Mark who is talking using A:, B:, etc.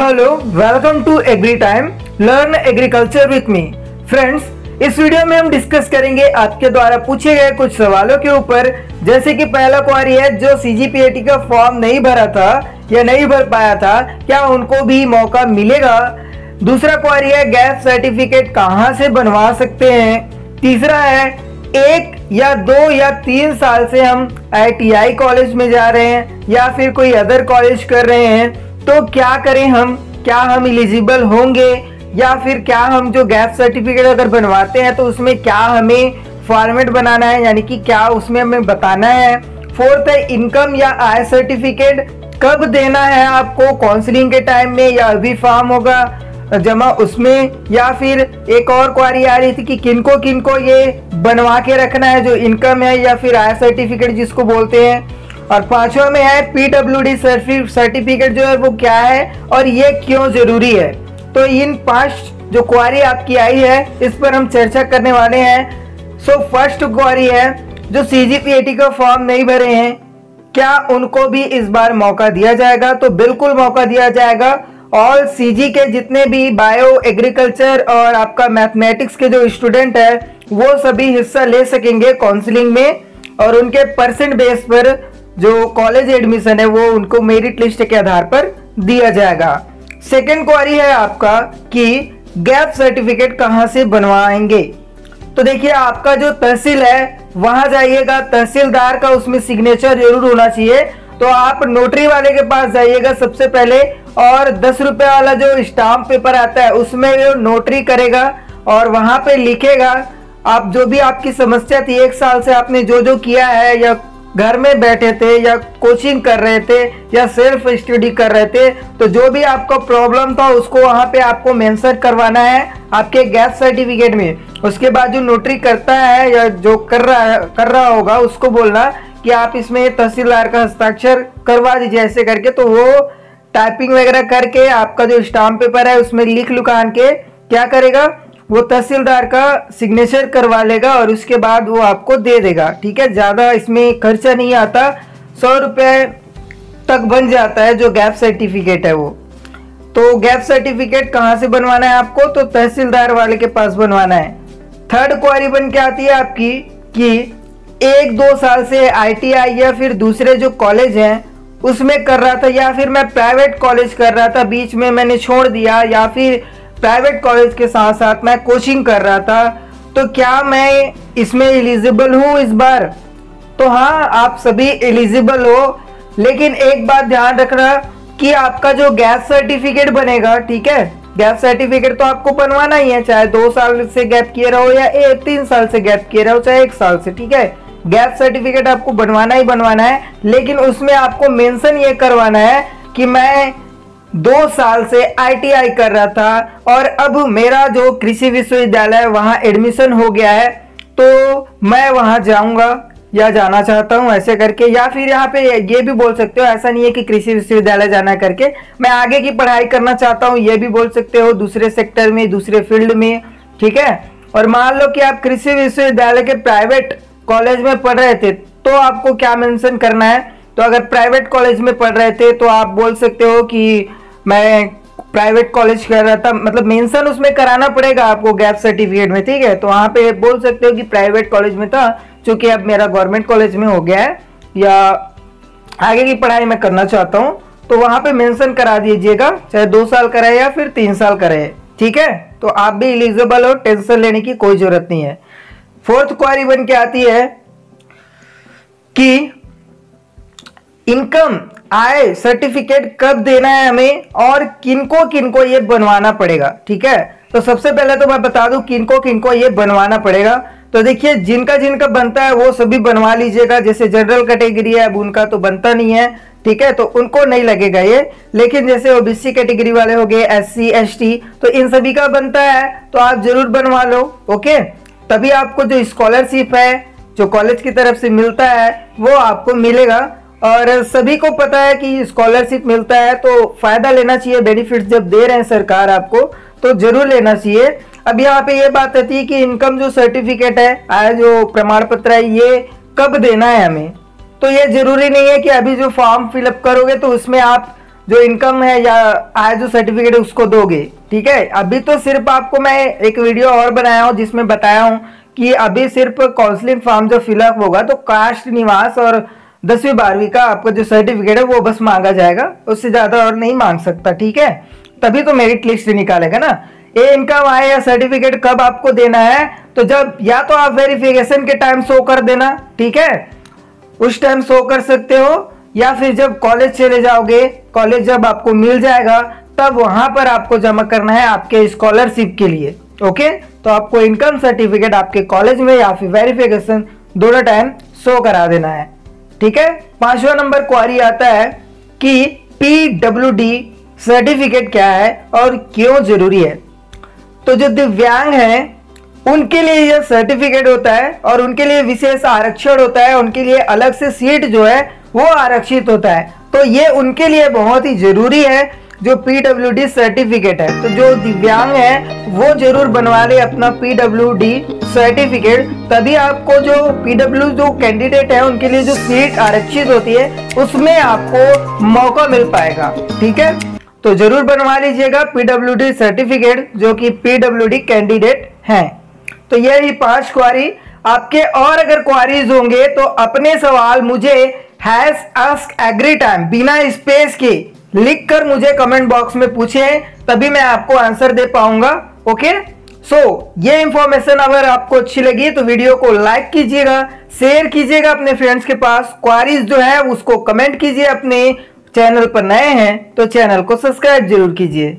A: Hello, welcome to Agri Time, learn agriculture with me. Friends, इस video में हम discuss करेंगे आपके द्वारा पूछे गए कुछ सवालों के ऊपर। जैसे कि पहला क्वेरी है, जो सीजीपीएटी का फॉर्म नहीं भरा था या नहीं भर पाया था, क्या उनको भी मौका मिलेगा। दूसरा क्वेरी है, गैप सर्टिफिकेट कहां से बनवा सकते हैं। तीसरा है, 1 या 2 या 3 साल से हम ITI कॉलेज में जा रहे हैं या फिर कोई अदर कॉलेज कर रहे हैं, तो क्या करें हम, क्या हम एलिजिबल होंगे, या फिर क्या हम जो गैप सर्टिफिकेट अगर बनवाते हैं तो उसमें क्या हमें फॉर्मेट बनाना है, यानी कि क्या उसमें हमें बताना है। फोर्थ है, इनकम या आय सर्टिफिकेट कब देना है आपको, काउंसलिंग के टाइम में या अभी फॉर्म होगा जमा उसमें। या फिर एक और क्वारी आ रही थी कि किनको किनको ये बनवा के रखना है, जो इनकम है या फिर आय सर्टिफिकेट जिसको बोलते हैं। और पांचवा में है, PWD सर्टिफिकेट जो है वो क्या है और ये क्यों जरूरी है। तो इन 5 जो क्वारी आपकी आई है इस पर हम चर्चा करने वाले हैं। सो फर्स्ट क्वारी है, जो CGPAT का फॉर्म नहीं भरे हैं, क्या उनको भी इस बार मौका दिया जाएगा। तो बिल्कुल मौका दिया जाएगा। ऑल CG के जितने भी बायो, एग्रीकल्चर और आपका मैथमेटिक्स के जो स्टूडेंट है वो सभी हिस्सा ले सकेंगे काउंसलिंग में, और उनके परसेंट बेस पर जो कॉलेज एडमिशन है वो उनको मेरिट लिस्ट के आधार पर दिया जाएगा। सेकेंड क्वेरी है आपका कि गैप सर्टिफिकेट कहां से बनवाएंगे। तो देखिए, आपका जो तहसील है वहां जाइएगा, तहसीलदार का उसमें सिग्नेचर जरूर होना चाहिए। तो आप नोटरी वाले के पास जाइएगा सबसे पहले, और 10 रुपए वाला जो स्टाम्प पेपर आता है उसमें वो नोटरी करेगा और वहां पे लिखेगा आप जो भी आपकी समस्या थी, 1 साल से आपने जो जो किया है, या घर में बैठे थे या कोचिंग कर रहे थे या सेल्फ स्टडी कर रहे थे, तो जो भी आपका प्रॉब्लम था उसको वहां पे आपको मेंशन करवाना है आपके गैप सर्टिफिकेट में। उसके बाद जो नोटरी करता है या जो कर रहा होगा उसको बोलना कि आप इसमें तहसीलदार का हस्ताक्षर करवा दीजिए ऐसे करके। तो वो टाइपिंग वगैरह करके आपका जो स्टाम्प पेपर है उसमें लिख लुकान के क्या करेगा, वो तहसीलदार का सिग्नेचर करवा लेगा और उसके बाद वो आपको दे देगा। ठीक है, ज़्यादा इसमें खर्चा नहीं आता, 100 रुपये तक बन जाता है जो गैप सर्टिफिकेट है वो। तो गैप सर्टिफिकेट कहाँ से बनवाना है आपको, तो तहसीलदार वाले के पास बनवाना है। थर्ड क्वेरी बन के आती है आपकी कि 1-2 साल से ITI या फिर दूसरे जो कॉलेज हैं उसमें कर रहा था, या फिर मैं प्राइवेट कॉलेज कर रहा था, बीच में मैंने छोड़ दिया, या फिर प्राइवेट कॉलेज के साथ साथ मैं कोचिंग कर रहा था, तो क्या मैं इसमें एलिजिबल हूँ इस बार। तो हाँ, आप सभी एलिजिबल हो, लेकिन एक बात ध्यान रखना कि आपका जो गैप सर्टिफिकेट बनेगा, ठीक है, गैप सर्टिफिकेट तो आपको बनवाना ही है, चाहे 2 साल से गैप किए रहो या 3 साल से गैप किए रहो, चाहे 1 साल से। ठीक है, गैप सर्टिफिकेट आपको बनवाना ही बनवाना है, लेकिन उसमें आपको मेंशन ये करवाना है कि मैं 2 साल से ITI कर रहा था और अब मेरा जो कृषि विश्वविद्यालय है वहाँ एडमिशन हो गया है, तो मैं वहाँ जाऊँगा या जाना चाहता हूँ ऐसे करके। या फिर यहाँ पे ये भी बोल सकते हो, ऐसा नहीं है कि कृषि विश्वविद्यालय जाना करके मैं आगे की पढ़ाई करना चाहता हूँ, ये भी बोल सकते हो, दूसरे सेक्टर में, दूसरे फील्ड में। ठीक है, और मान लो कि आप कृषि विश्वविद्यालय के प्राइवेट कॉलेज में पढ़ रहे थे, तो आपको क्या मेंशन करना है। तो अगर प्राइवेट कॉलेज में पढ़ रहे थे तो आप बोल सकते हो कि मैं प्राइवेट कॉलेज कर रहा था, मतलब मेंशन उसमें कराना पड़ेगा आपको गैप सर्टिफिकेट में। ठीक है, तो वहाँ पे बोल सकते हो कि प्राइवेट कॉलेज में था, चूंकि अब मेरा गवर्नमेंट कॉलेज में हो गया है या आगे की पढ़ाई मैं करना चाहता हूँ, तो वहाँ पे मेंशन करा दीजिएगा, चाहे 2 साल कराए या फिर 3 साल कराए। ठीक है, तो आप भी एलिजिबल हो, टेंशन लेने की कोई जरूरत नहीं है। फोर्थ क्वेरी बन के आती है कि इनकम, आय सर्टिफिकेट कब देना है हमें और किनको किनको ये बनवाना पड़ेगा। ठीक है, तो सबसे पहले तो मैं बता दूं किनको किनको ये बनवाना पड़ेगा। तो देखिए, जिनका जिनका बनता है वो सभी बनवा लीजिएगा। जैसे जनरल कैटेगरी है, अब उनका तो बनता नहीं है, ठीक है, तो उनको नहीं लगेगा ये। लेकिन जैसे OBC कैटेगरी वाले हो गए, SC ST, तो इन सभी का बनता है, तो आप जरूर बनवा लो। ओके, तभी आपको जो स्कॉलरशिप है जो कॉलेज की तरफ से मिलता है वो आपको मिलेगा। और सभी को पता है कि स्कॉलरशिप मिलता है तो फायदा लेना चाहिए, बेनिफिट्स जब दे रहे हैं सरकार आपको तो जरूर लेना चाहिए। अब यहाँ पे ये बात आती है कि इनकम जो सर्टिफिकेट है, आय जो प्रमाण पत्र है, ये कब देना है हमें। तो ये जरूरी नहीं है कि अभी जो फॉर्म फिलअप करोगे तो उसमें आप जो इनकम है या आय जो सर्टिफिकेट उसको दोगे। ठीक है, अभी तो सिर्फ आपको मैं एक वीडियो और बनाया हूँ जिसमें बताया हूँ कि अभी सिर्फ काउंसलिंग फॉर्म जो फिलअप होगा तो कास्ट निवास और 10वीं 12वीं का आपका जो सर्टिफिकेट है वो बस मांगा जाएगा, उससे ज्यादा और नहीं मांग सकता। ठीक है, तभी तो मेरिट लिस्ट निकालेगा ना। ये इनकम आय या सर्टिफिकेट कब आपको देना है, तो जब या तो आप वेरिफिकेशन के टाइम शो कर देना, ठीक है, उस टाइम शो कर सकते हो, या फिर जब कॉलेज चले जाओगे, कॉलेज जब आपको मिल जाएगा तब वहां पर आपको जमा करना है आपके स्कॉलरशिप के लिए। ओके, तो आपको इनकम सर्टिफिकेट आपके कॉलेज में या फिर वेरिफिकेशन दोनों टाइम शो करा देना है। ठीक है, 5वां नंबर क्वेरी आता है कि PWD सर्टिफिकेट क्या है और क्यों जरूरी है। तो जो दिव्यांग हैं उनके लिए यह सर्टिफिकेट होता है और उनके लिए विशेष आरक्षण होता है, उनके लिए अलग से सीट जो है वो आरक्षित होता है। तो ये उनके लिए बहुत ही जरूरी है जो PWD सर्टिफिकेट है। तो जो दिव्यांग है वो जरूर बनवा ले अपना PWD सर्टिफिकेट, तभी आपको जो PW जो कैंडिडेट है उनके लिए जो सीट आरक्षित होती है उसमें आपको मौका मिल पाएगा। ठीक है, तो जरूर बनवा लीजिएगा PWD सर्टिफिकेट जो कि PWD कैंडिडेट हैं। तो यही 5 क्वारी आपके, और अगर क्वारीज होंगे तो अपने सवाल मुझे #AskEverytime बिना स्पेस के लिख कर मुझे कमेंट बॉक्स में पूछें, तभी मैं आपको आंसर दे पाऊंगा। ओके, ये इंफॉर्मेशन अगर आपको अच्छी लगी तो वीडियो को लाइक कीजिएगा, शेयर कीजिएगा अपने फ्रेंड्स के पास, क्वारीज जो है उसको कमेंट कीजिए, अपने चैनल पर नए हैं तो चैनल को सब्सक्राइब जरूर कीजिए।